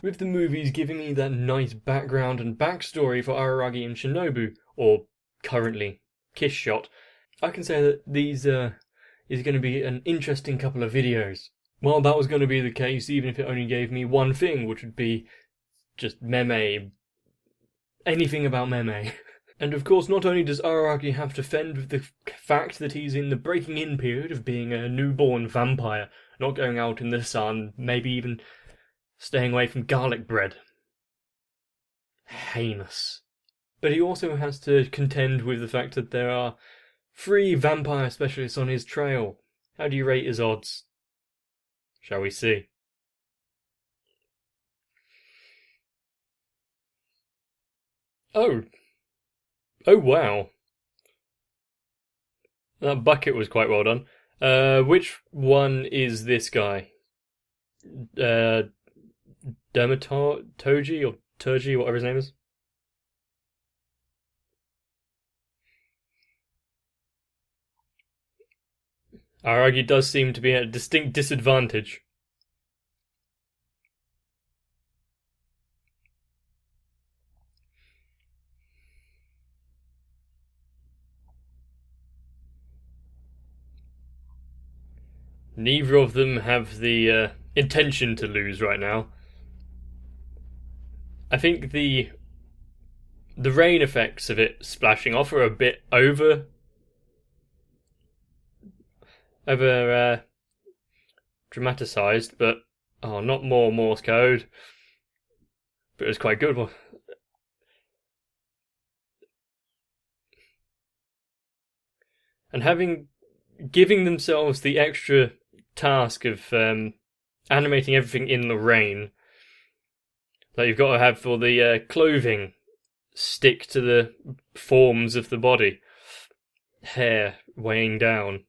with the movies giving me that nice background and backstory for Araragi and Shinobu, or currently Kiss Shot, I can say that these is going to be an interesting couple of videos. Well, that was going to be the case even if it only gave me one thing, which would be just meme. Anything about meme. And of course, not only does Araragi have to fend with the fact that he's in the breaking in period of being a newborn vampire, not going out in the sun, maybe even staying away from garlic bread. Heinous. But he also has to contend with the fact that there are 3 vampire specialists on his trail. How do you rate his odds? Shall we see? Oh wow. That bucket was quite well done. Which one is this guy? Toji or Turji, whatever his name is? Aragi does seem to be at a distinct disadvantage. Neither of them have the intention to lose right now. I think the rain effects of it splashing off are a bit over dramatized, but not more Morse code. But it was quite good. And giving themselves the extra task of animating everything in the rain, that you've got to have for the clothing stick to the forms of the body, hair weighing down.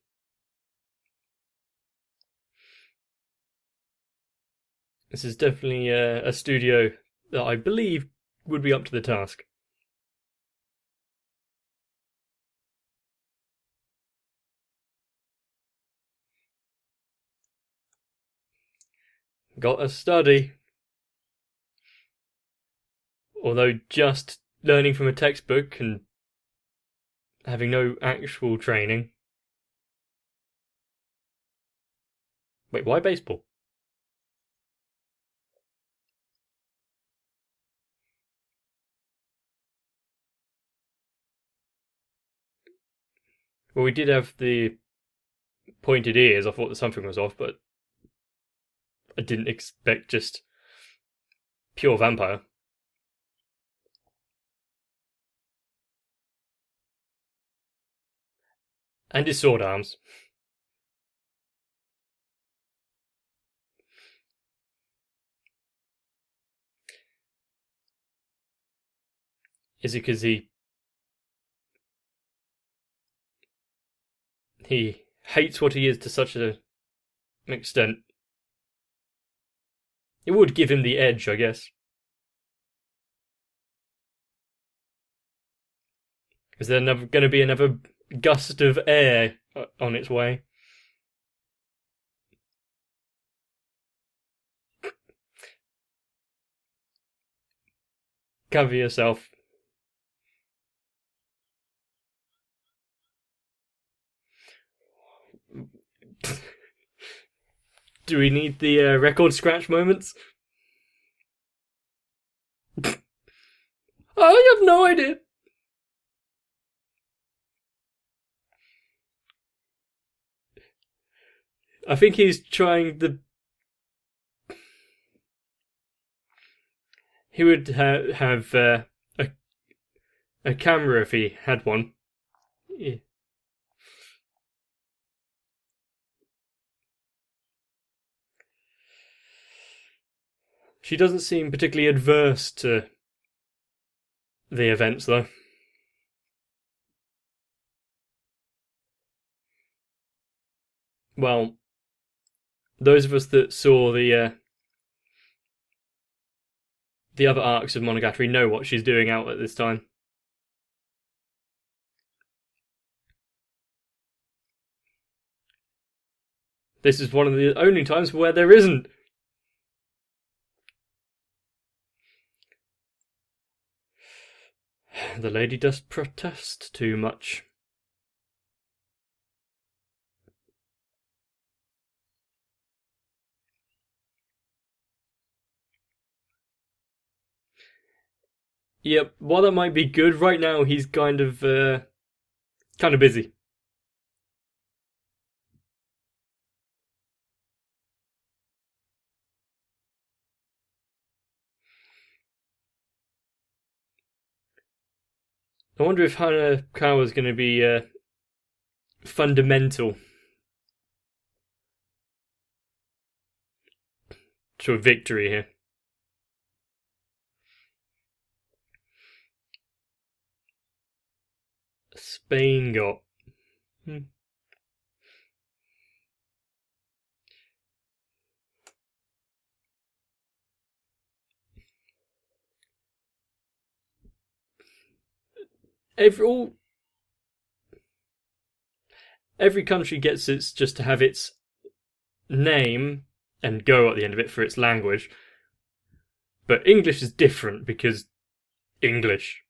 This is definitely a studio that I believe would be up to the task. Got a study. Although just learning from a textbook and having no actual training. Wait, why baseball? Well, we did have the pointed ears. I thought that something was off, but I didn't expect just pure vampire. And his sword arms. Is it because he hates what he is to such an extent? It would give him the edge, I guess. Is there going to be another gust of air on its way? Cover yourself. Do we need the record scratch moments? I have no idea. I think he's trying the. He would have a camera if he had one. Yeah. She doesn't seem particularly adverse to the events, though. Well, those of us that saw the other arcs of Monogatari know what she's doing out at this time. This is one of the only times where there isn't. The lady does protest too much. Yep, while that might be good, right now he's kind of busy. I wonder if Hanakawa's going to be fundamental to a victory here. Spain got. Every country gets its just to have its name and go at the end of it for its language. But English is different because English.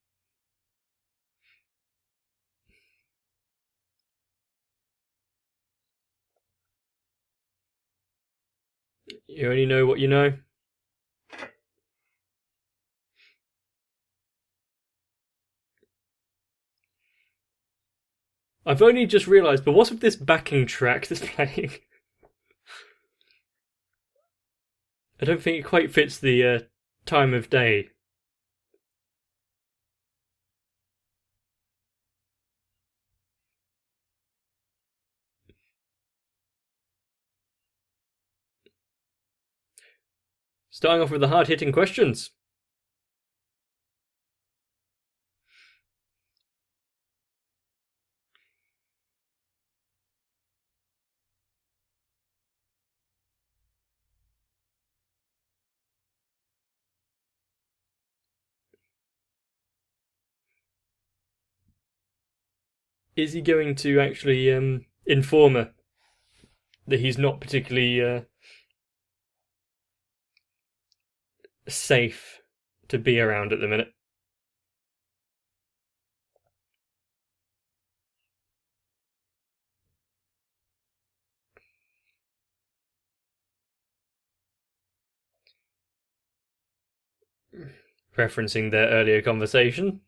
You only know what you know. I've only just realised, but what's with this backing track that's playing? I don't think it quite fits the time of day. Starting off with the hard-hitting questions. Is he going to actually inform her that he's not particularly safe to be around at the minute? Referencing their earlier conversation.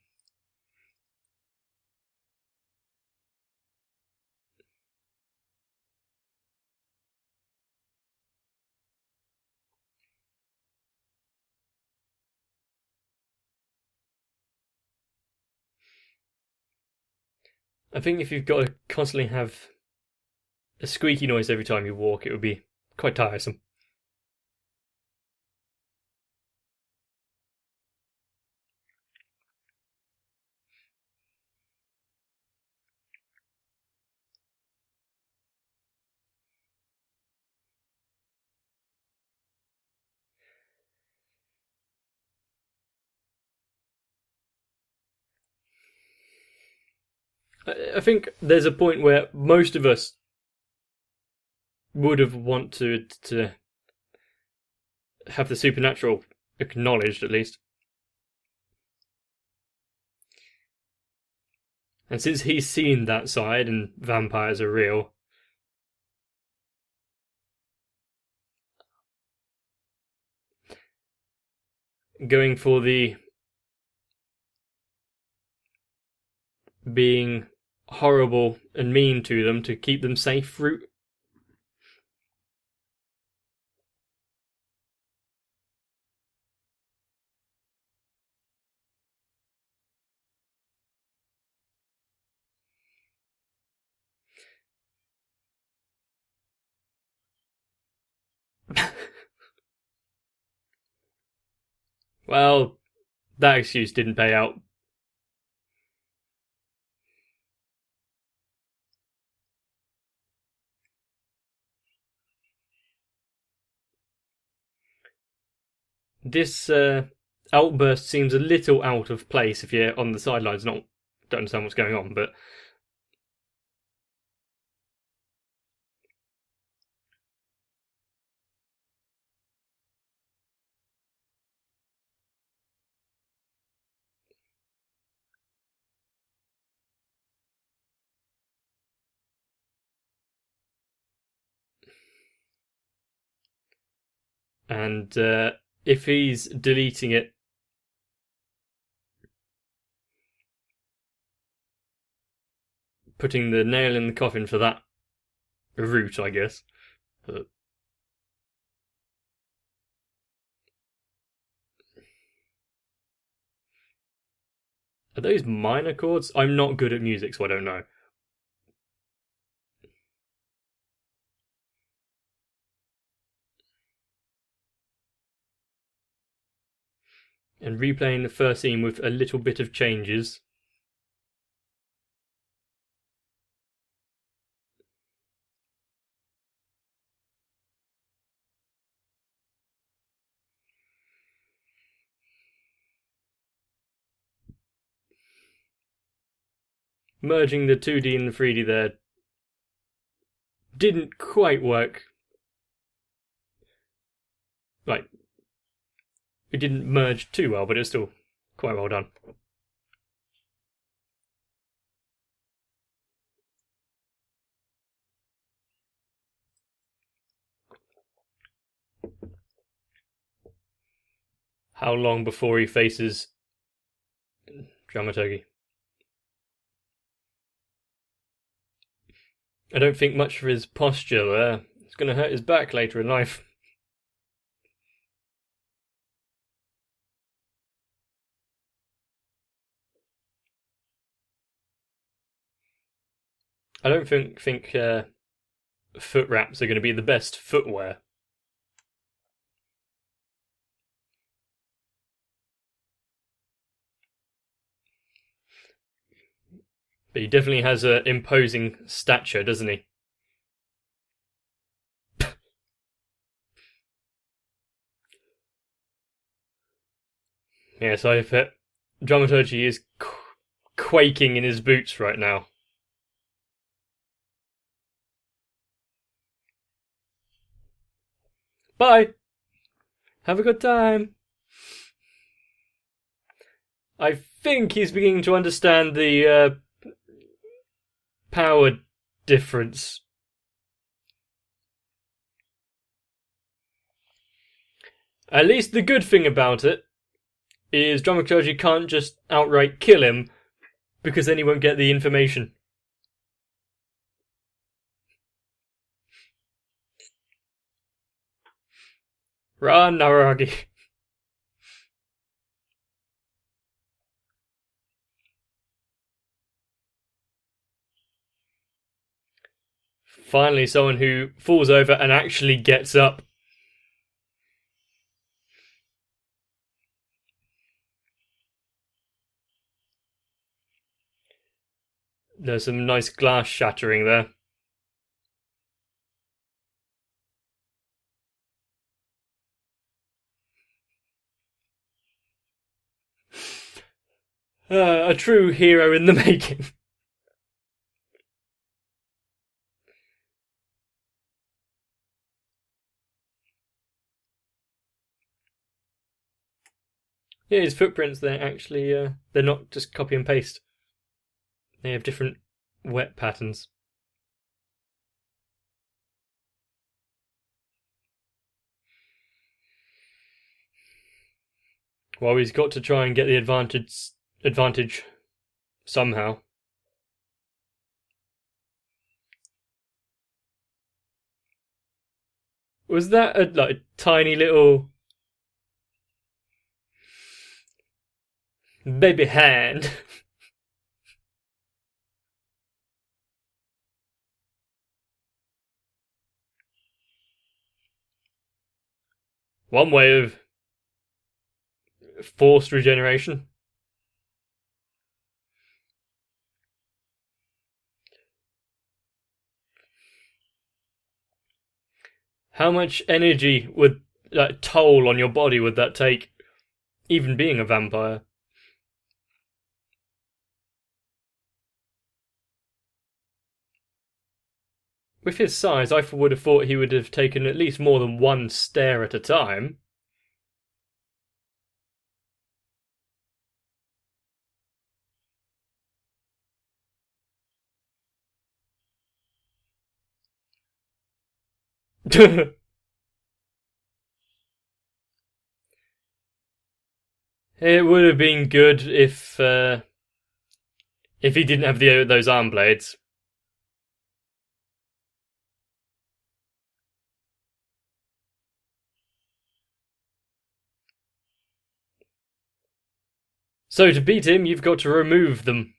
I think if you've got to constantly have a squeaky noise every time you walk, it would be quite tiresome. I think there's a point where most of us would have wanted to have the supernatural acknowledged at least. And since he's seen that side and vampires are real, going for the being horrible and mean to them to keep them safe route. Well, that excuse didn't pay out. This outburst seems a little out of place if you're on the sidelines, don't understand what's going on, but And if he's deleting it, putting the nail in the coffin for that route, I guess. But are those minor chords? I'm not good at music, so I don't know. And replaying the first scene with a little bit of changes. Merging the 2D and the 3D there didn't quite work. Like, it didn't merge too well, but it's still quite well done. How long before he faces dramaturgy? I don't think much for his posture there. It's going to hurt his back later in life. I don't think foot wraps are going to be the best footwear. But he definitely has an imposing stature, doesn't he? Yes, I bet dramaturgy is quaking in his boots right now. Bye! Have a good time! I think he's beginning to understand the power difference. At least the good thing about it is dramaturgy can't just outright kill him, because then he won't get the information. Run, Naragi. Finally, someone who falls over and actually gets up. There's some nice glass shattering there. A true hero in the making. Yeah, his footprints, they're actually, they're not just copy and paste. They have different wet patterns. Well, he's got to try and get the advantage somehow. Was that a tiny little baby hand? One way of forced regeneration. How much energy would that toll on your body would that take, even being a vampire? With his size, I would have thought he would have taken at least more than one stare at a time. It would have been good if he didn't have those arm blades. So to beat him, you've got to remove them.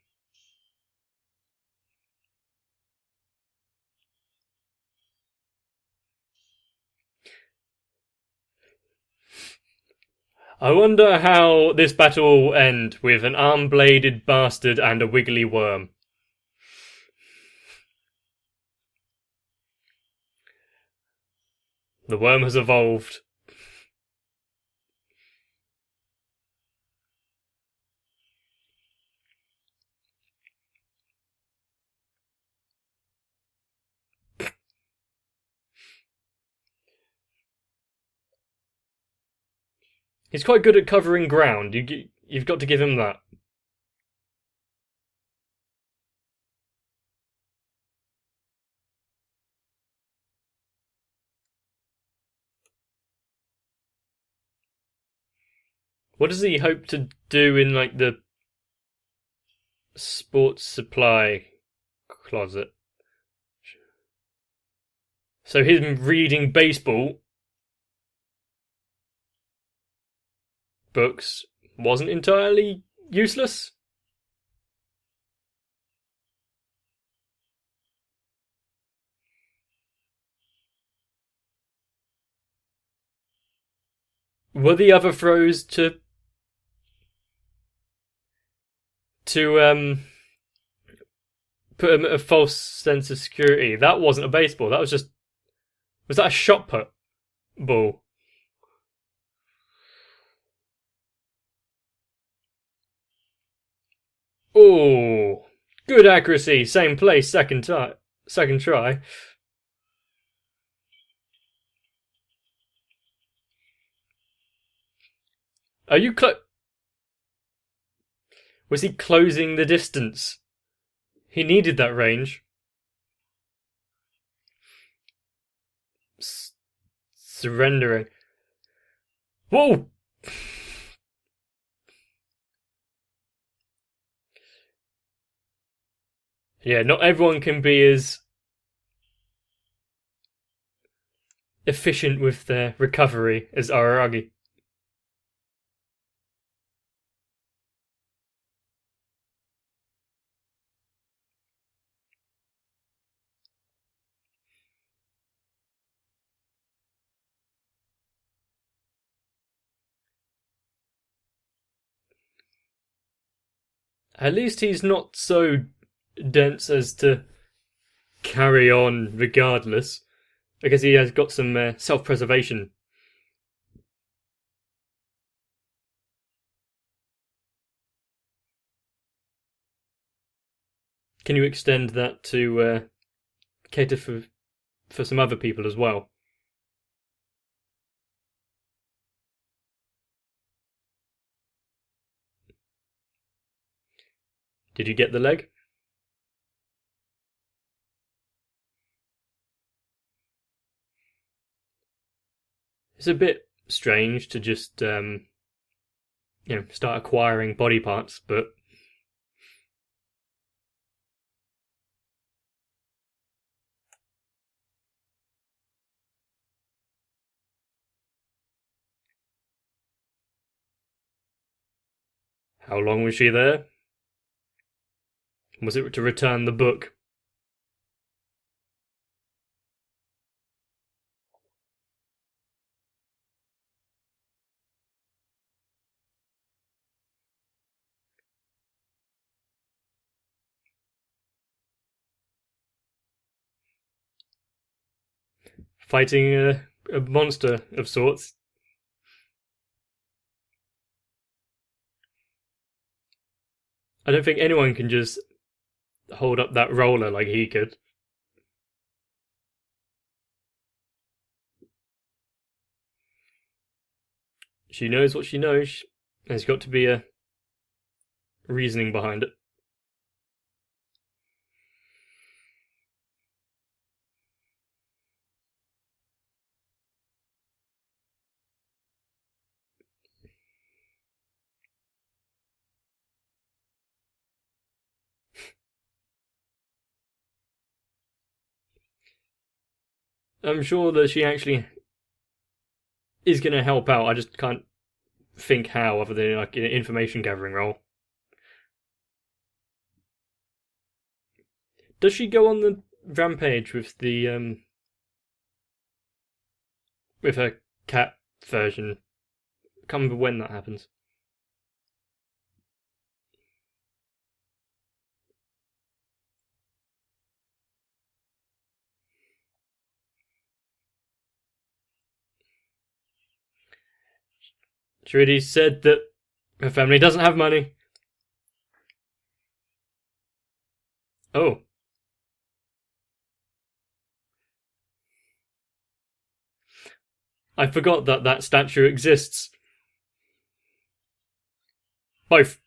I wonder how this battle will end with an arm-bladed bastard and a wiggly worm. The worm has evolved. He's quite good at covering ground. You've got to give him that. What does he hope to do in, like, the sports supply closet? So him reading baseball books wasn't entirely useless? Were the other throws to put him at a false sense of security? That wasn't a baseball. That was just... Was that a shot put ball? Oh, good accuracy. Same place, second try. Are you Was he closing the distance? He needed that range. Surrendering. Whoa! Yeah, not everyone can be as efficient with their recovery as Araragi. At least he's not so dense as to carry on regardless, because he has got some self-preservation. Can you extend that to cater for some other people as well? Did you get the leg? It's a bit strange to just start acquiring body parts, but how long was she there? Was it to return the book? Fighting a monster of sorts? I don't think anyone can just hold up that roller like he could. She knows what she knows. There's got to be a reasoning behind it. I'm sure that she actually is going to help out. I just can't think how, other than like an information gathering role. Does she go on the rampage with the with her cat version? I can't remember when that happens. She already said that her family doesn't have money. Oh, I forgot that that statue exists. Both.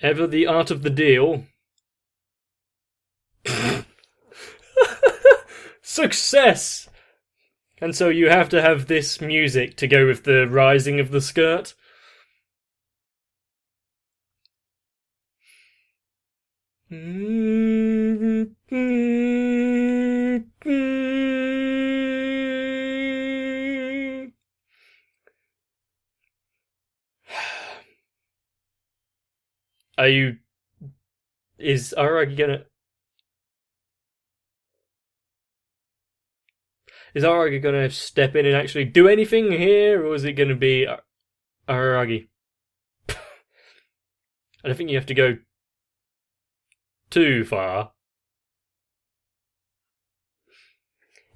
Ever the art of the deal. Success! And so you have to have this music to go with the rising of the skirt. Are you... Is Araki gonna... Is Araki gonna step in and actually do anything here, or is it gonna be Araki? I don't think you have to go too far.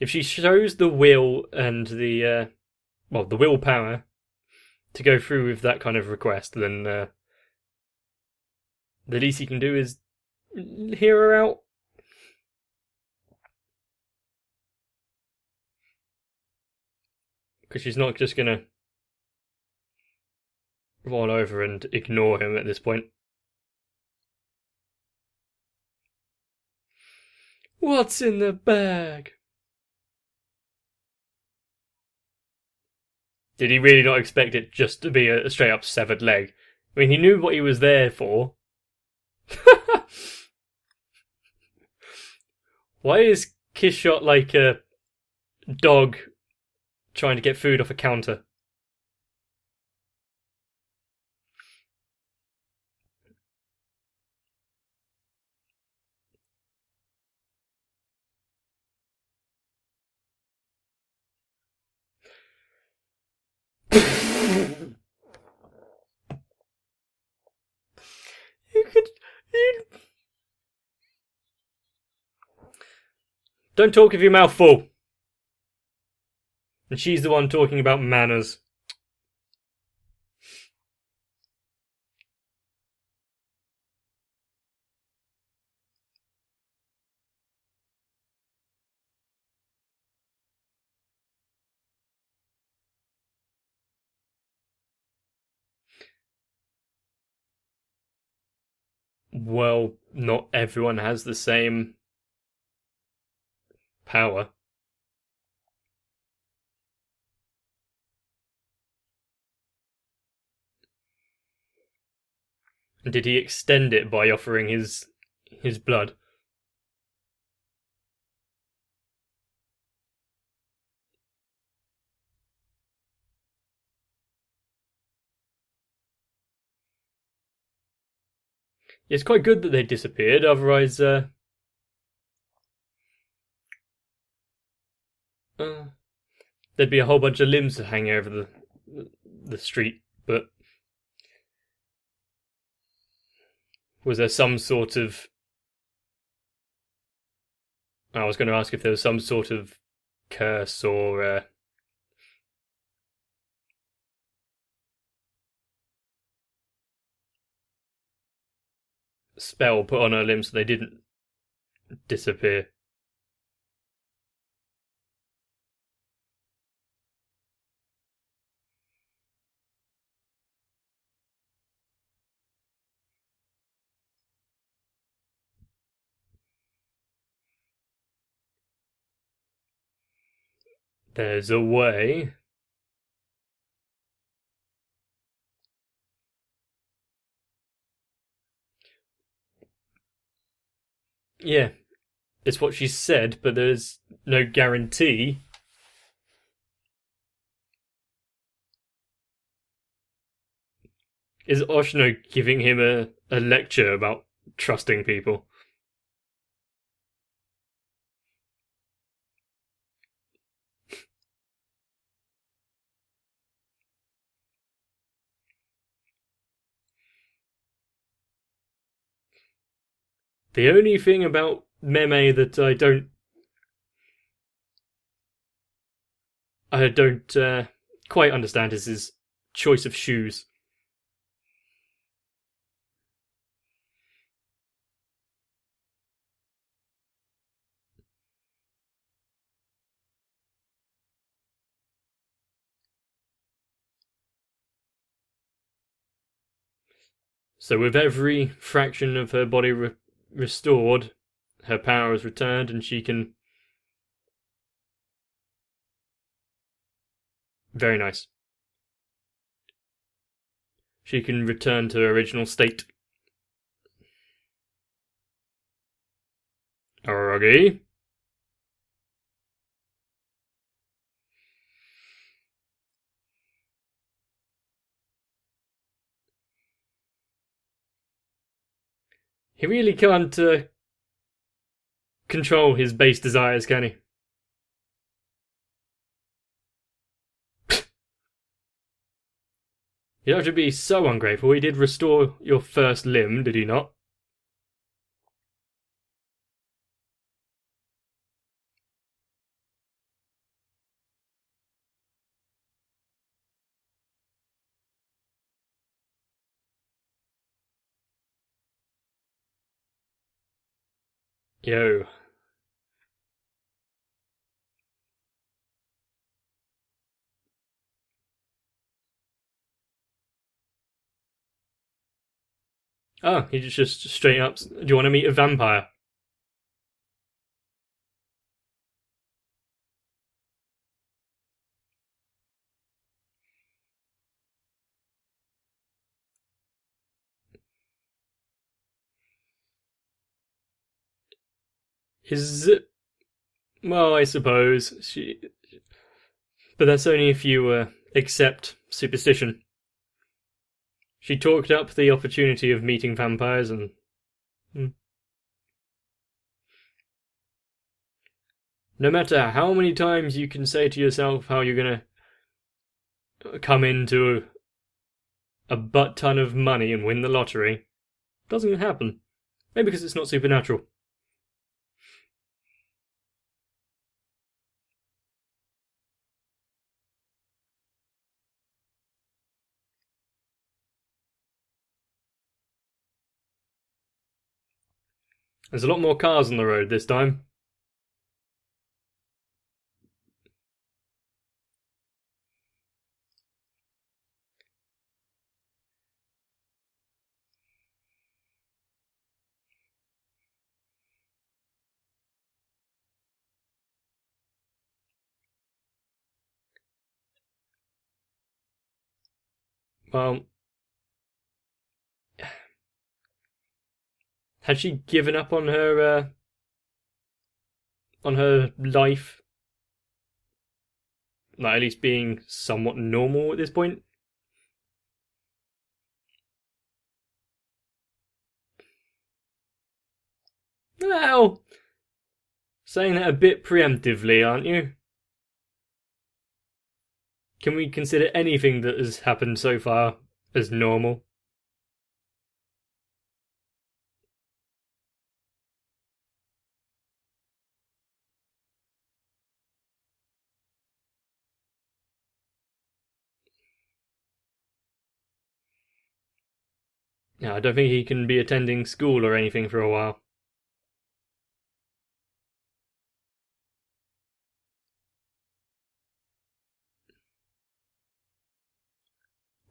If she shows the will and the the willpower to go through with that kind of request, then the least you can do is hear her out. Because she's not just gonna roll over and ignore him at this point. What's in the bag? Did he really not expect it just to be a straight up severed leg? I mean, he knew what he was there for. Why is Kishot like a dog trying to get food off a counter? You could. You... Don't talk with your mouth full. And she's the one talking about manners. Well, not everyone has the same power. And did he extend it by offering his blood? It's quite good that they disappeared, otherwise, there'd be a whole bunch of limbs hanging over the street. But was there some sort of... I was going to ask if there was some sort of curse or spell put on her limbs so they didn't disappear. There's a way. Yeah, it's what she said, but there's no guarantee. Is Oshino giving him a lecture about trusting people? The only thing about Meme that I don't quite understand is his choice of shoes. So with every fraction of her body restored, her power has returned, and she can. Very nice. She can return to her original state. Aragi. He really can't control his base desires, can he? You don't have to be so ungrateful. He did restore your first limb, did he not? Yo. Oh, he just straight up. Do you want to meet a vampire? Is it? Well, I suppose she. But that's only if you accept superstition. She talked up the opportunity of meeting vampires and. Hmm. No matter how many times you can say to yourself how you're gonna come into a butt ton of money and win the lottery, it doesn't happen. Maybe because it's not supernatural. There's a lot more cars on the road this time. Well, had she given up on her life, like at least being somewhat normal at this point? Well, saying that a bit preemptively, aren't you? Can we consider anything that has happened so far as normal? No, I don't think he can be attending school or anything for a while.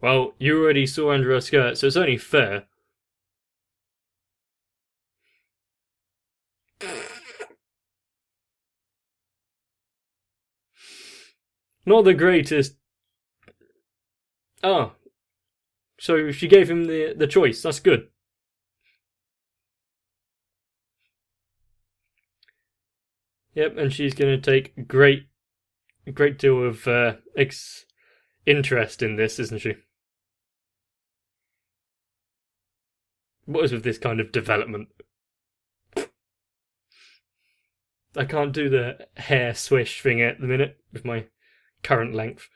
Well, you already saw under her skirt, so it's only fair. Not the greatest. Ah, so she gave him the choice. That's good. Yep, and she's going to take a great deal of interest in this, isn't she? What is with this kind of development? I can't do the hair swish thing at the minute with my current length.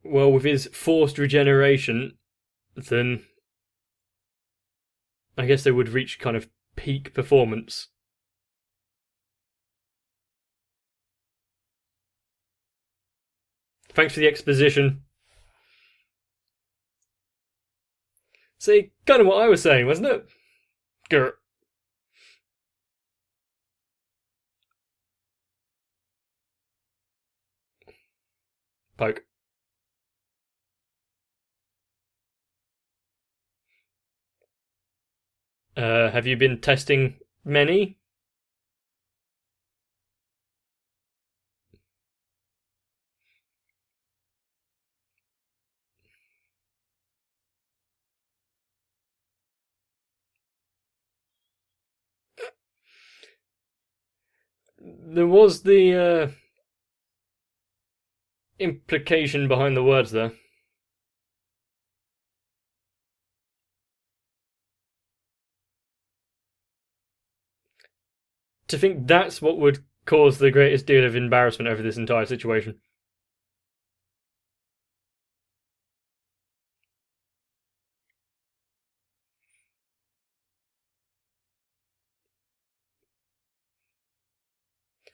Well, with his forced regeneration, then I guess they would reach kind of peak performance. Thanks for the exposition. See, kind of what I was saying, wasn't it? Grr. Poke. Have you been testing many? There was the implication behind the words there. To think that's what would cause the greatest deal of embarrassment over this entire situation.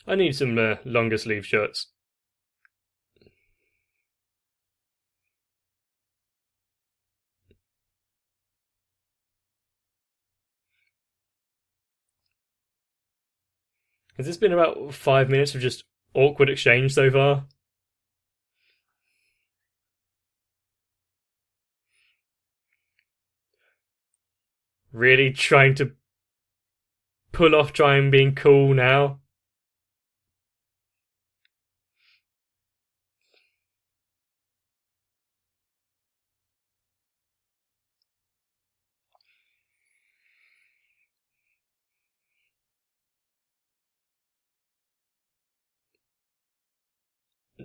I need some longer sleeve shirts. Has this been about 5 minutes of just awkward exchange so far? Really trying to pull off trying being cool now?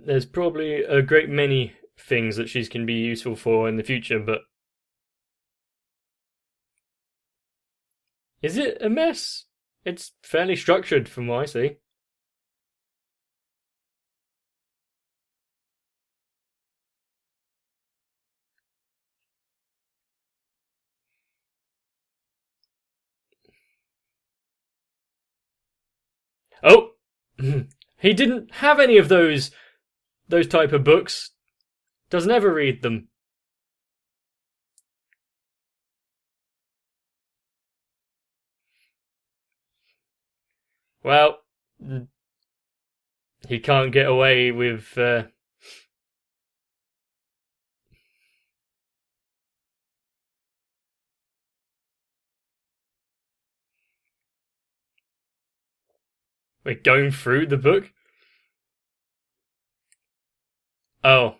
There's probably a great many things that she can be useful for in the future, but is it a mess? It's fairly structured from what I see. Oh! He didn't have any of those type of books. Doesn't ever read them. Well, he can't get away with going through the book. Oh.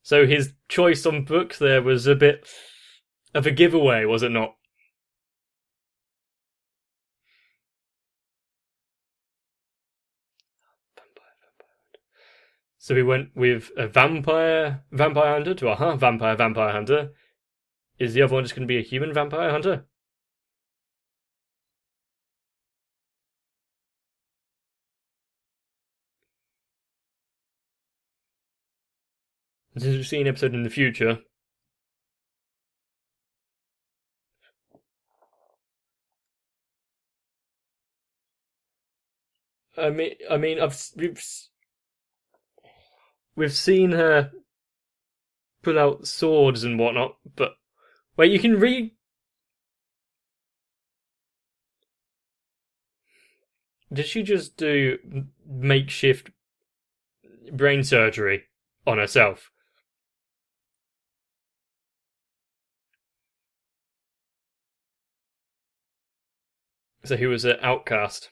So his choice on books there was a bit of a giveaway, was it not? So we went with a vampire hunter to a vampire hunter. Is the other one just going to be a human vampire hunter? Since we've seen an episode in the future. We've seen her pull out swords and whatnot, but wait, you can read. Did she just do makeshift brain surgery on herself? So he was an outcast.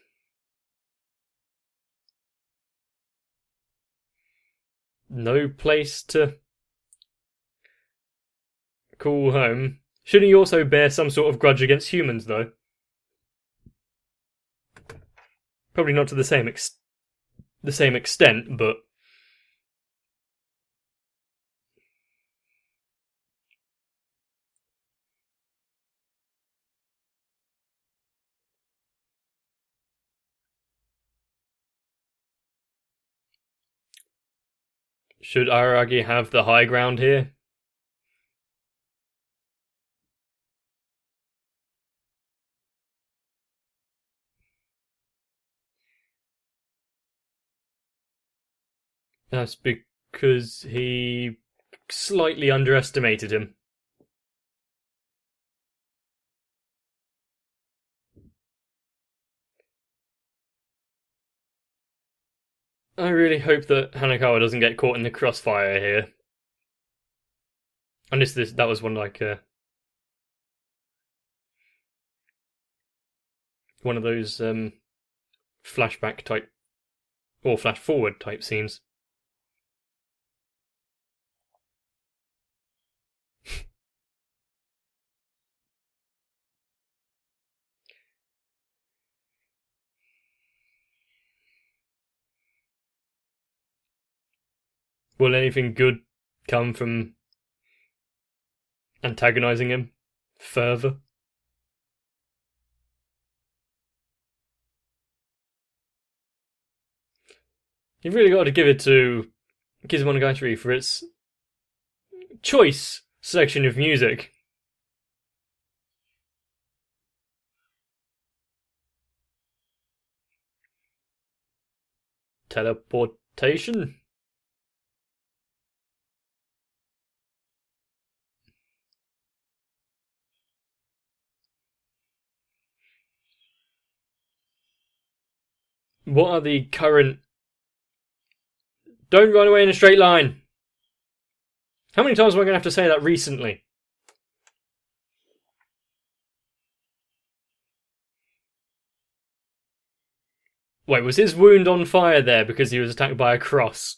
No place to call home. Shouldn't he also bear some sort of grudge against humans, though? Probably not to the same extent, but should Araragi have the high ground here? That's because he slightly underestimated him. I really hope that Hanakawa doesn't get caught in the crossfire here. And that was one one of those flashback type or flash forward type scenes. Will anything good come from antagonizing him further? You've really got to give it to Kizumonogatari for its choice selection of music. Teleportation? What are the current... Don't run away in a straight line! How many times am I going to have to say that recently? Wait, was his wound on fire there because he was attacked by a cross?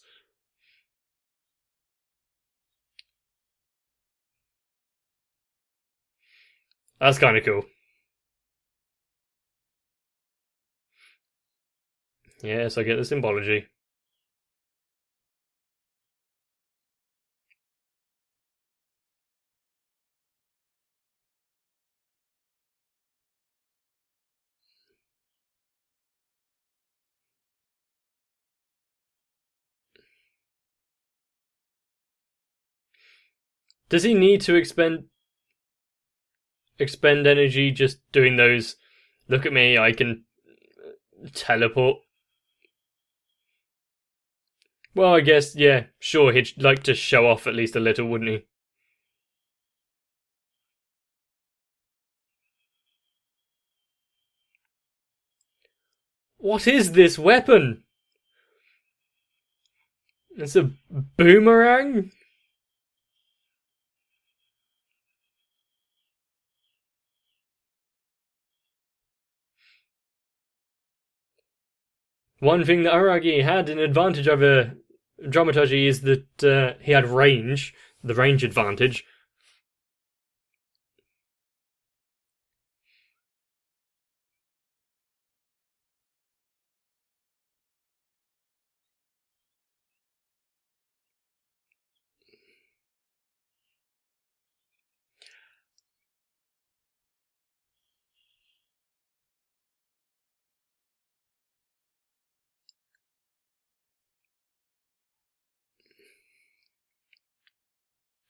That's kind of cool. Yes, I get the symbology. Does he need to expend energy just doing those? Look at me, I can teleport. Well, I guess, yeah, sure, he'd like to show off at least a little, wouldn't he? What is this weapon? It's a boomerang? One thing that Aragi had an advantage over Dramaturgy is that he had range, the range advantage.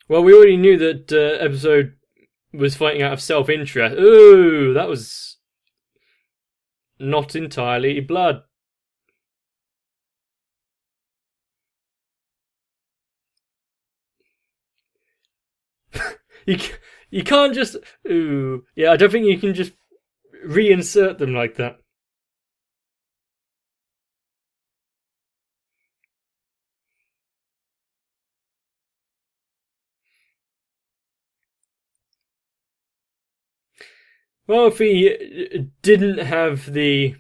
Well, we already knew that episode was fighting out of self-interest. Ooh, that was not entirely blood. you you can't just... Ooh. Yeah, I don't think you can just reinsert them like that. Well, if he didn't have the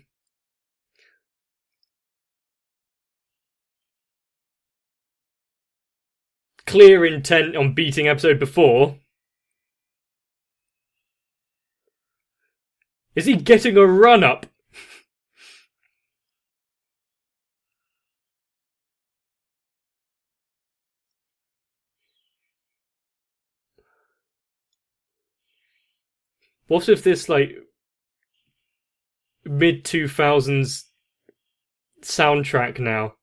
clear intent on beating episode before, is he getting a run up? What if this, like, mid 2000s soundtrack now?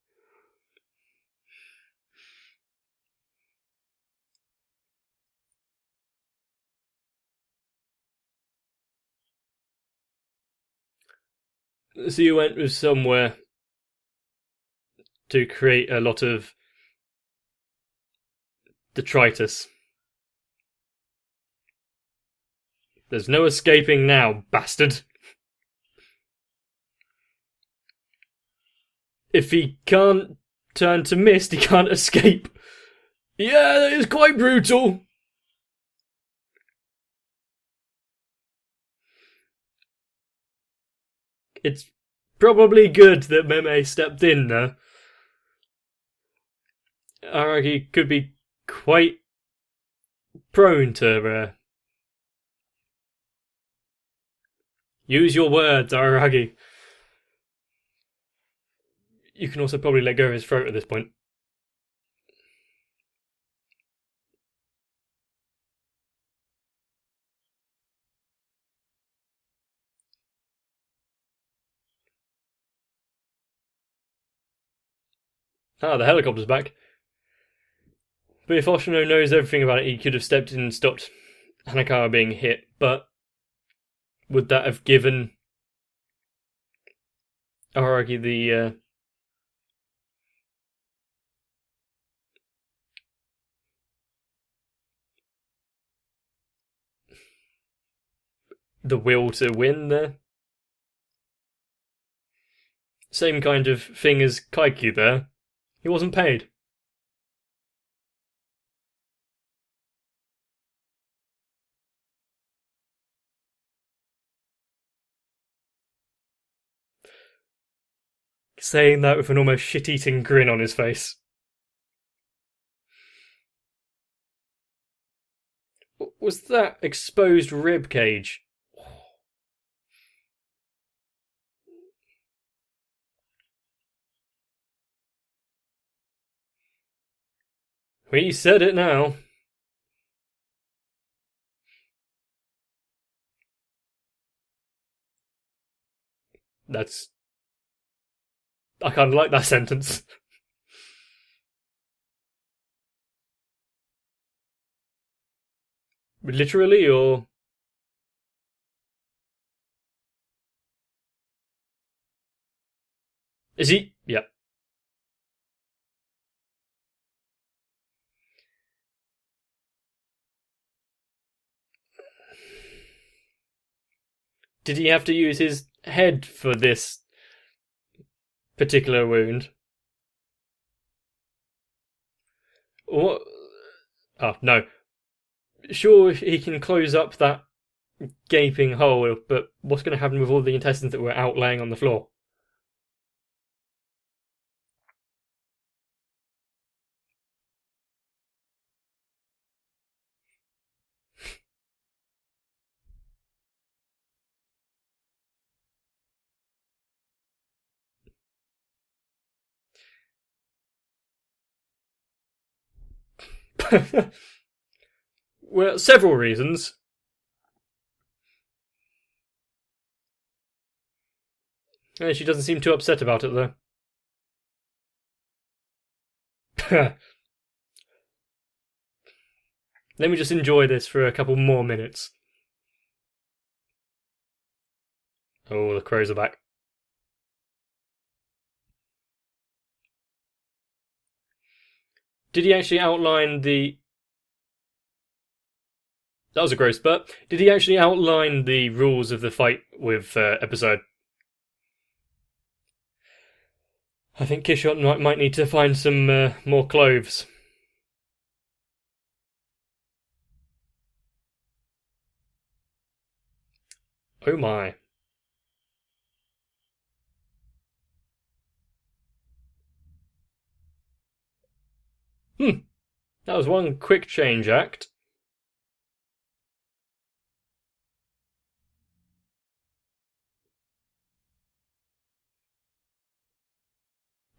So you went with somewhere to create a lot of detritus. There's no escaping now, bastard. If he can't turn to mist, he can't escape. Yeah, that is quite brutal. It's probably good that Meme stepped in there. Araki could be quite prone to use your words, Araki. You can also probably let go of his throat at this point. Ah, the helicopter's back. But if Oshino knows everything about it, he could have stepped in and stopped Hanakawa being hit, but would that have given Araki the will to win there? Same kind of thing as Kaiku there. He wasn't paid. Saying that with an almost shit-eating grin on his face. Was that exposed rib cage? We said it now. That's... I kind of like that sentence. Literally, or... Is he? Yep. Did he have to use his head for this particular wound? What? Oh, no. Sure, he can close up that gaping hole, but what's going to happen with all the intestines that were out laying on the floor? Well, several reasons. She doesn't seem too upset about it, though. Let me just enjoy this for a couple more minutes. Oh, the crows are back. Did he actually outline the... That was a gross burp. Did he actually outline the rules of the fight with episode? I think Kishot might need to find some more clothes. Oh my. That was one quick change act.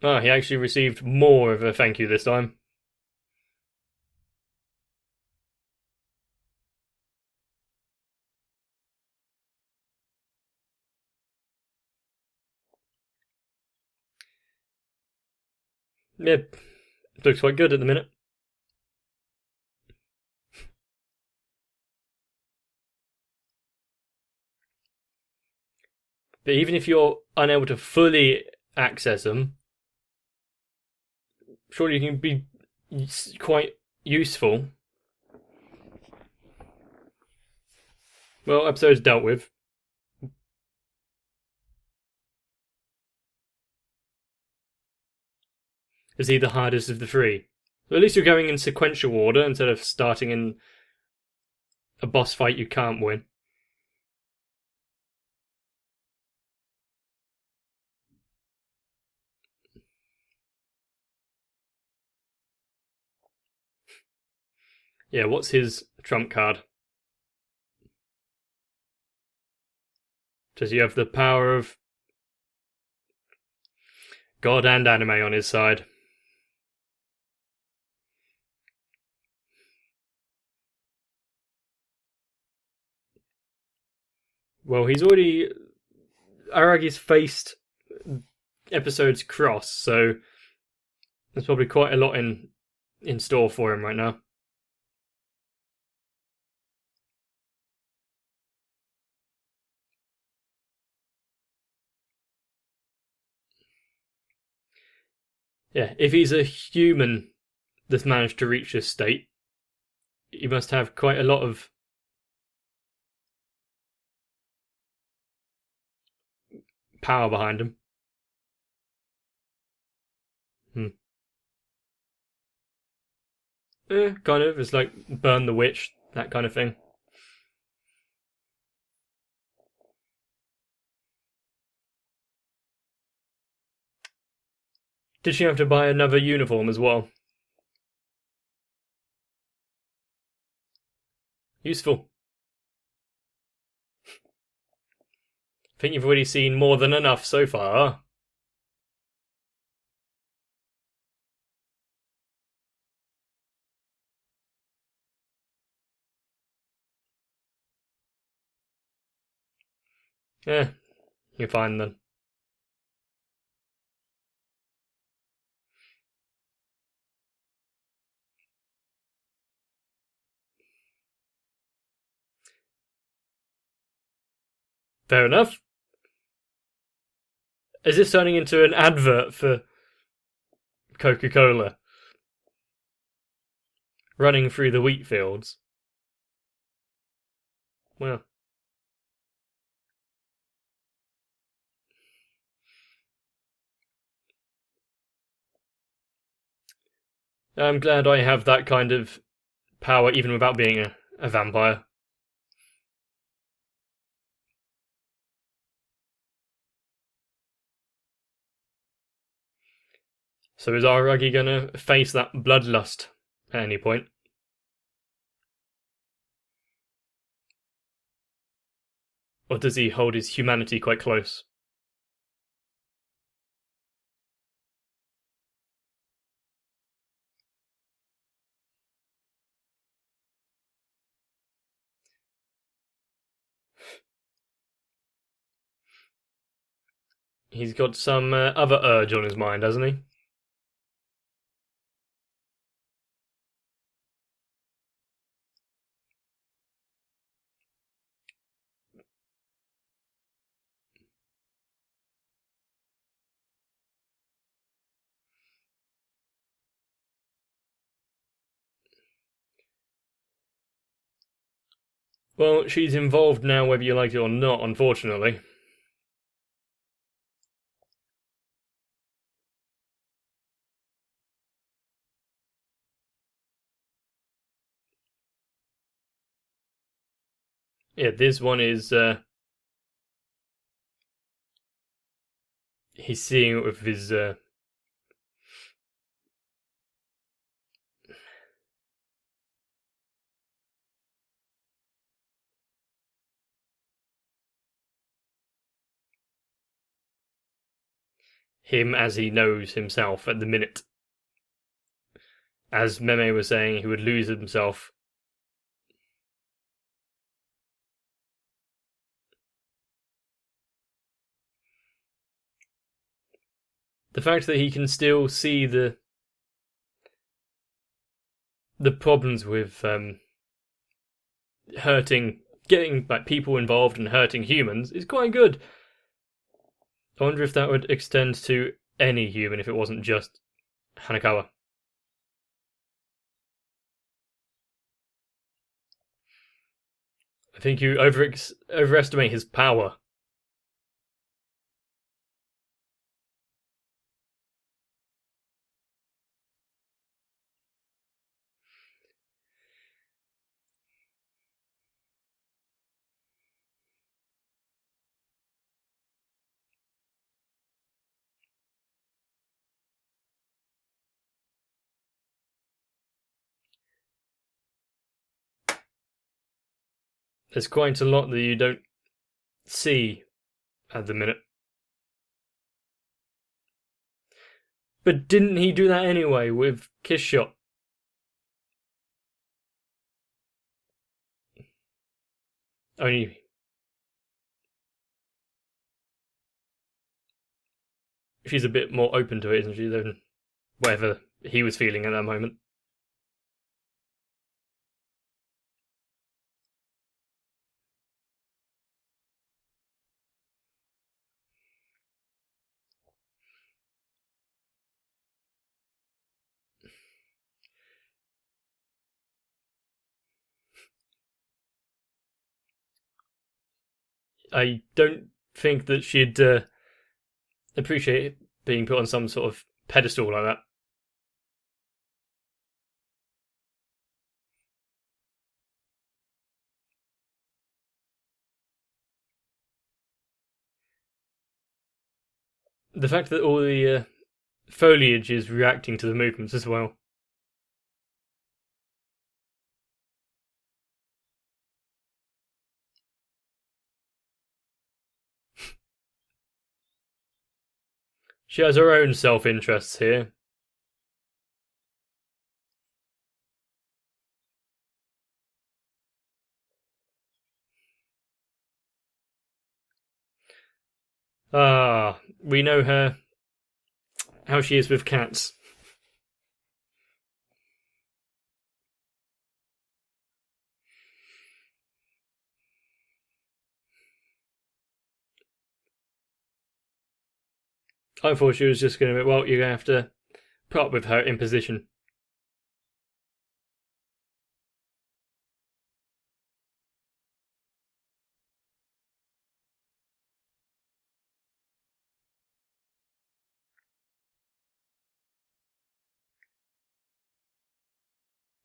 Ah, he actually received more of a thank you this time. Yep, looks quite good at the minute. But even if you're unable to fully access them, surely you can be quite useful. Well, episode's dealt with. Is he the hardest of the three? So at least you're going in sequential order instead of starting in a boss fight you can't win. Yeah, what's his trump card? Does he have the power of God and anime on his side? Well, he's already. Aragi's faced episodes cross, so there's probably quite a lot in store for him right now. Yeah, if he's a human that's managed to reach this state, he must have quite a lot of power behind him. Hmm. Kind of. It's like burn the witch, that kind of thing. Did she have to buy another uniform as well? Useful. I think you've already seen more than enough so far. Yeah, you're fine then. Fair enough. Is this turning into an advert for Coca-Cola? Running through the wheat fields? Well, I'm glad I have that kind of power even without being a vampire. So is Aragi gonna face that bloodlust at any point? Or does he hold his humanity quite close? He's got some other urge on his mind, hasn't he? Well, she's involved now whether you like it or not, unfortunately. Yeah, this one is he's seeing it with his him as he knows himself at the minute. As Meme was saying, he would lose himself. The fact that he can still see the problems with getting like people involved and hurting humans is quite good. I wonder if that would extend to any human if it wasn't just Hanakawa. I think you overestimate his power. There's quite a lot that you don't see at the minute. But didn't he do that anyway with Kiss Shot? Only she's a bit more open to it, isn't she, than whatever he was feeling at that moment. I don't think that she'd appreciate being put on some sort of pedestal like that. The fact that all the foliage is reacting to the movements as well. She has her own self-interests here. We know her, how she is with cats. I thought she was just going to, well, you're going to have to put up with her imposition.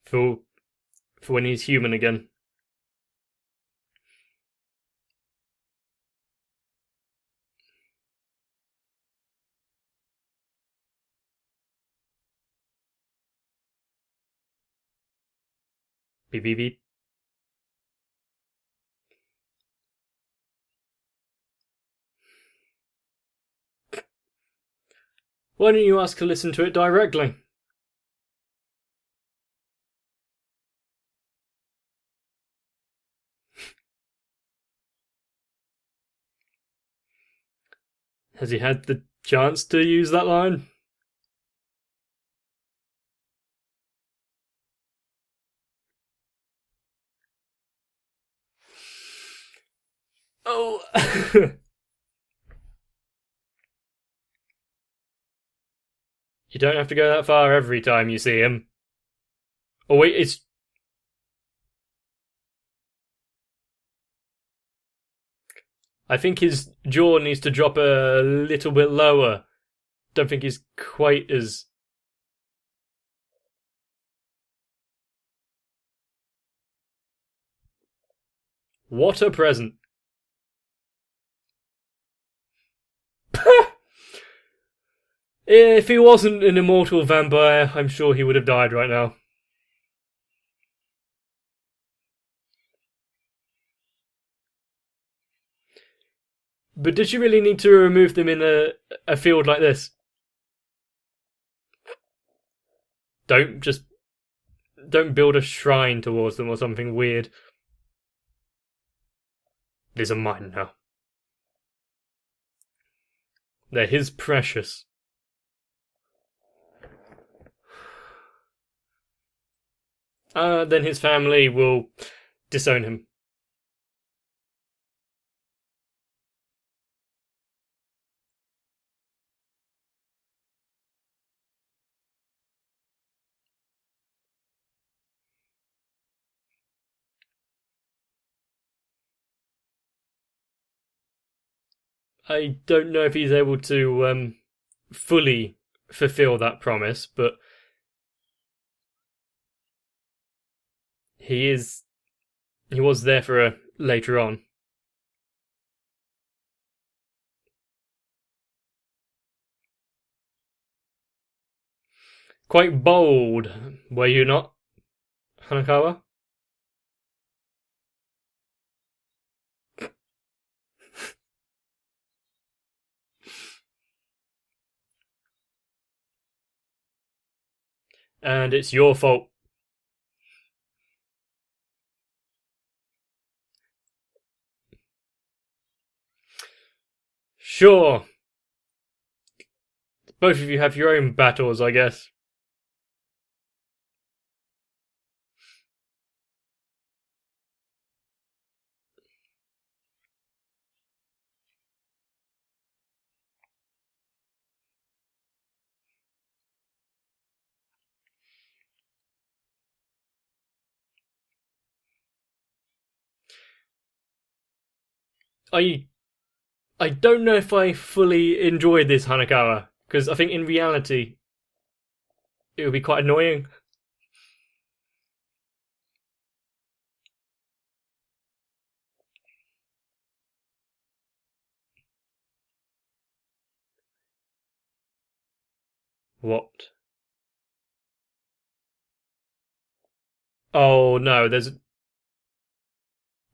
For when he's human again. Beep beep beep. Why don't you ask to listen to it directly? Has he had the chance to use that line? Oh. You don't have to go that far every time you see him. Oh wait, it's... I think his jaw needs to drop a little bit lower. Don't think he's quite as... What a present. If he wasn't an immortal vampire, I'm sure he would have died right now. But did you really need to remove them in a field like this? Don't build a shrine towards them or something weird. These are mine now. They're his precious. Then his family will disown him. I don't know if he's able to fully fulfill that promise, but he was there for a later on. Quite bold, were you not, Hanakawa? And it's your fault. Sure. Both of you have your own battles, I guess. I don't know if I fully enjoyed this, Hanakawa, because I think in reality it would be quite annoying. What? Oh no, there's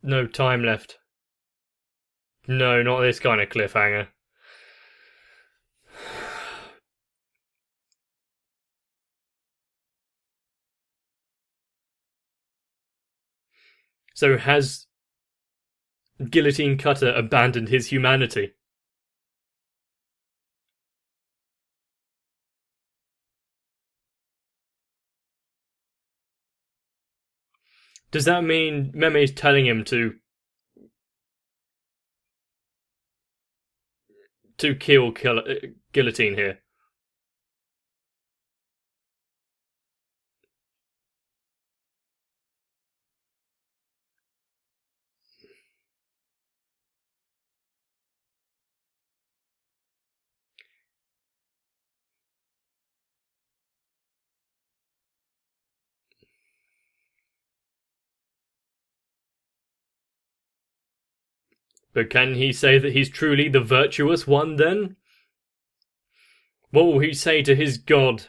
no time left. No, not this kind of cliffhanger. So has Guillotine Cutter abandoned his humanity? Does that mean Meme's telling him to kill Guillotine here? But can he say that he's truly the virtuous one then? What will he say to his god?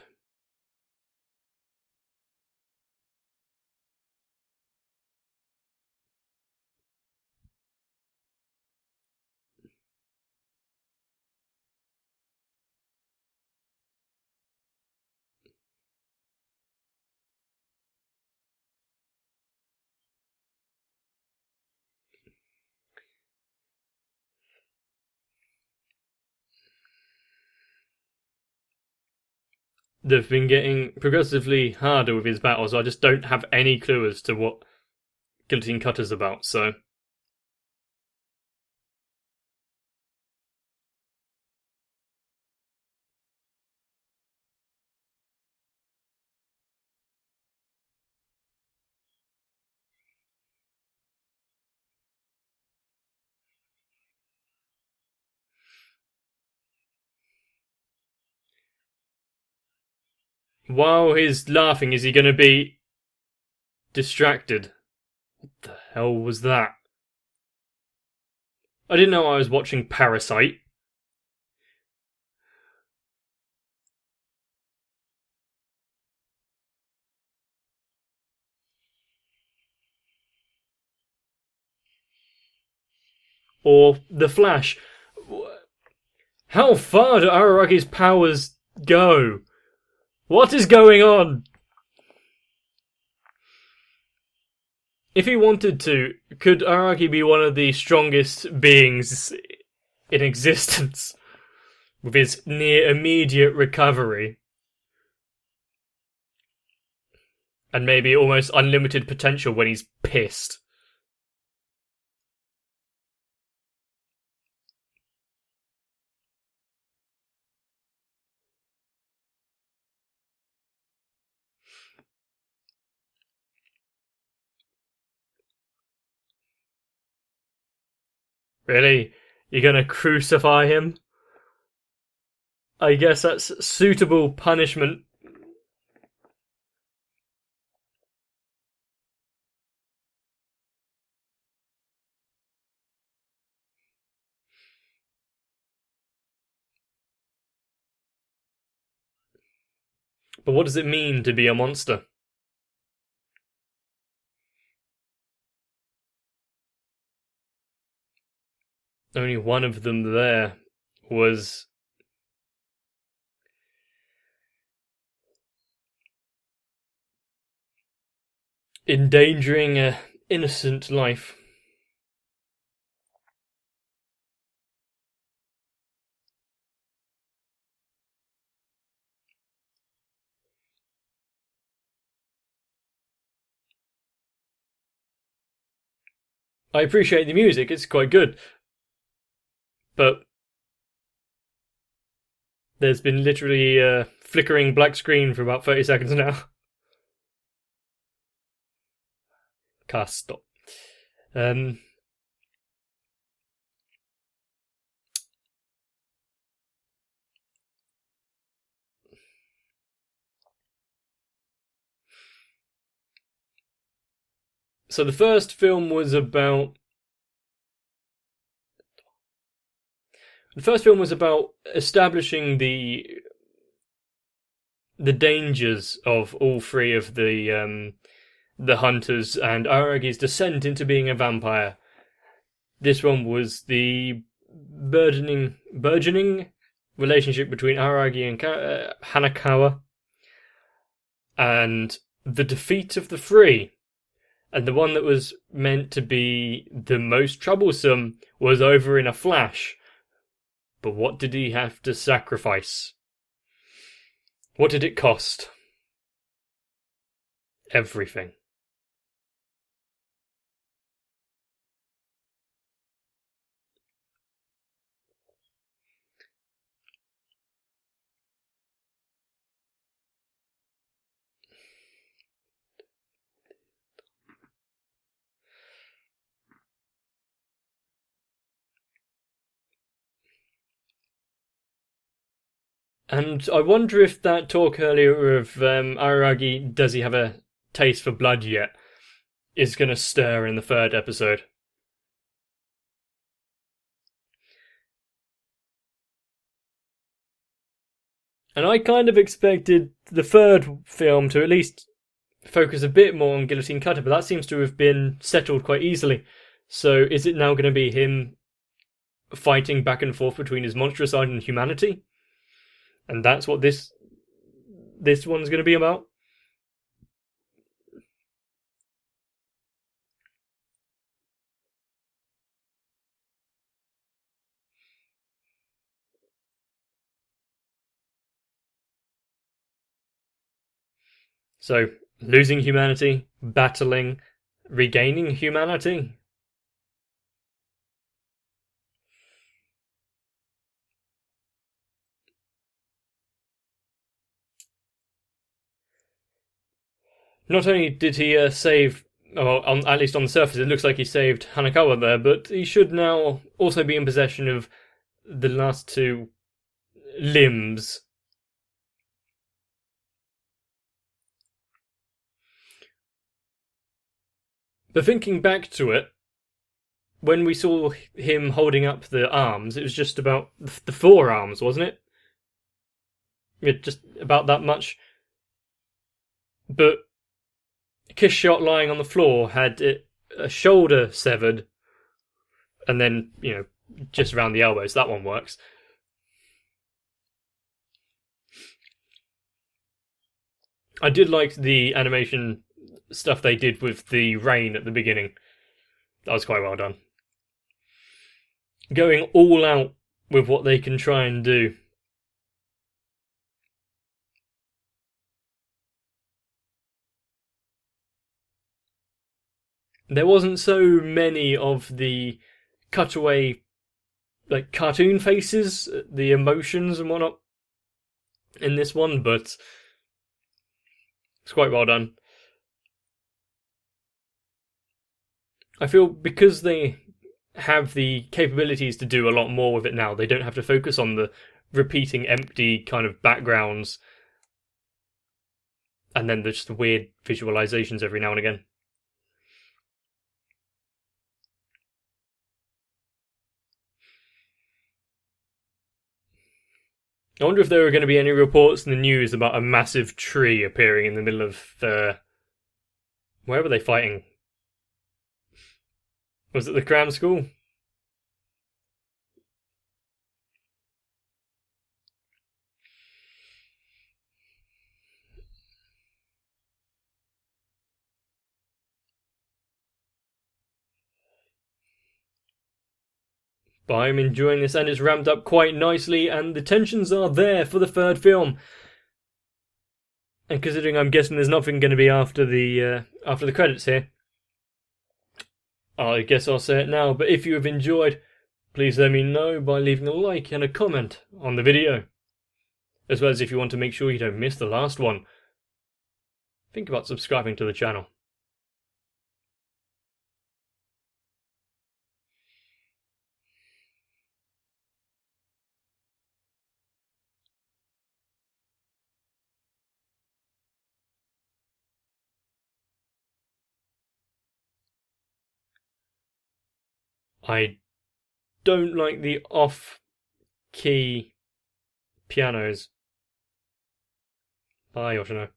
They've been getting progressively harder with his battles. I just don't have any clue as to what Guillotine Cutter's about, so. While he's laughing, is he going to be distracted? What the hell was that? I didn't know I was watching Parasite. or the Flash. How far do Araragi's powers go? What is going on? If he wanted to, could Araragi be one of the strongest beings in existence? With his near immediate recovery. And maybe almost unlimited potential when he's pissed. Really? You're gonna crucify him? I guess that's suitable punishment. But what does it mean to be a monster? Only one of them there was endangering an innocent life. I appreciate the music, it's quite good. But there's been literally a flickering black screen for about 30 seconds now. Cast stop. So the first film was about establishing the dangers of all three of the hunters and Aragi's descent into being a vampire. This one was the burgeoning relationship between Aragi and Hanakawa, and the defeat of the three. And the one that was meant to be the most troublesome was over in a flash. But what did he have to sacrifice? What did it cost? Everything. And I wonder if that talk earlier of Araragi, does he have a taste for blood yet, is going to stir in the third episode. And I kind of expected the third film to at least focus a bit more on Guillotine Cutter, but that seems to have been settled quite easily. So is it now going to be him fighting back and forth between his monstrous side and humanity? And that's what this one's going to be about? So, losing humanity, battling, regaining humanity? Not only did he save, well, at least on the surface, it looks like he saved Hanakawa there, but he should now also be in possession of the last two limbs. But thinking back to it, when we saw him holding up the arms, it was just about the forearms, wasn't it? Yeah, just about that much. But Kishshot lying on the floor had a shoulder severed, and then, just around the elbows. That one works. I did like the animation stuff they did with the rain at the beginning. That was quite well done. Going all out with what they can try and do. There wasn't so many of the cutaway, like, cartoon faces, the emotions and whatnot in this one, but it's quite well done. I feel because they have the capabilities to do a lot more with it now, they don't have to focus on the repeating empty kind of backgrounds and then just the weird visualizations every now and again. I wonder if there are going to be any reports in the news about a massive tree appearing in the middle of where were they fighting? Was it the cram school? But I'm enjoying this, and it's ramped up quite nicely, and the tensions are there for the third film. And considering I'm guessing there's nothing going to be after the credits here, I guess I'll say it now. But if you have enjoyed, please let me know by leaving a like and a comment on the video. As well as if you want to make sure you don't miss the last one, think about subscribing to the channel. I don't like the off-key pianos. Bye, Yoshino.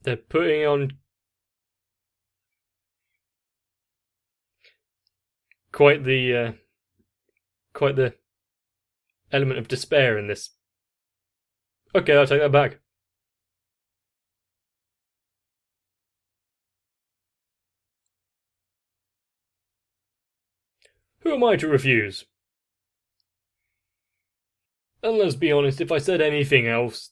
They're putting on quite the element of despair in this. Okay, I'll take that back. Who am I to refuse? And let's be honest, if I said anything else,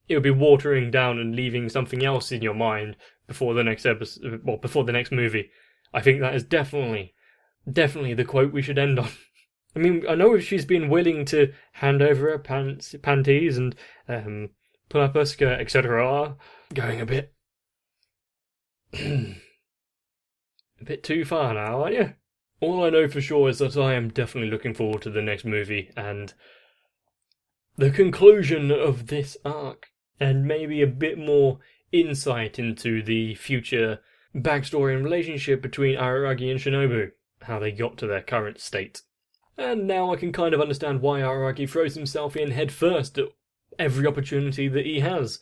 it would be watering down and leaving something else in your mind before the next episode, well, before the next movie. I think that is definitely the quote we should end on. I mean, I know if she's been willing to hand over her panties and pull up her skirt, etc., going a bit too far now, aren't you? All I know for sure is that I am definitely looking forward to the next movie and the conclusion of this arc, and maybe a bit more insight into the future backstory and relationship between Araragi and Shinobu, how they got to their current state. And now I can kind of understand why Araragi throws himself in head first at every opportunity that he has,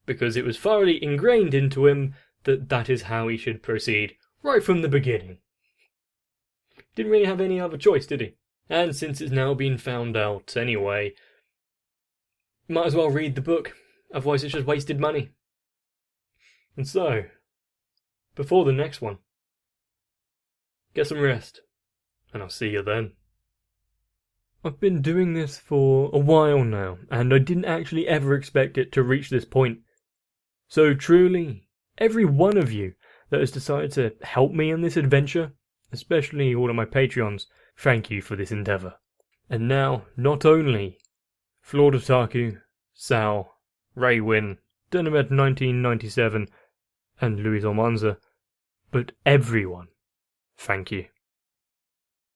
because it was thoroughly ingrained into him that that is how he should proceed, right from the beginning. Didn't really have any other choice, did he? And since it's now been found out anyway, might as well read the book, otherwise it's just wasted money. And so, before the next one, get some rest, and I'll see you then. I've been doing this for a while now, and I didn't actually ever expect it to reach this point. So truly, every one of you that has decided to help me in this adventure, especially all of my Patreons, thank you for this endeavour. And now, not only Flawed Otaku, Sal, Raywin, Dynamed 1997, and Luis Almanza, but everyone, thank you.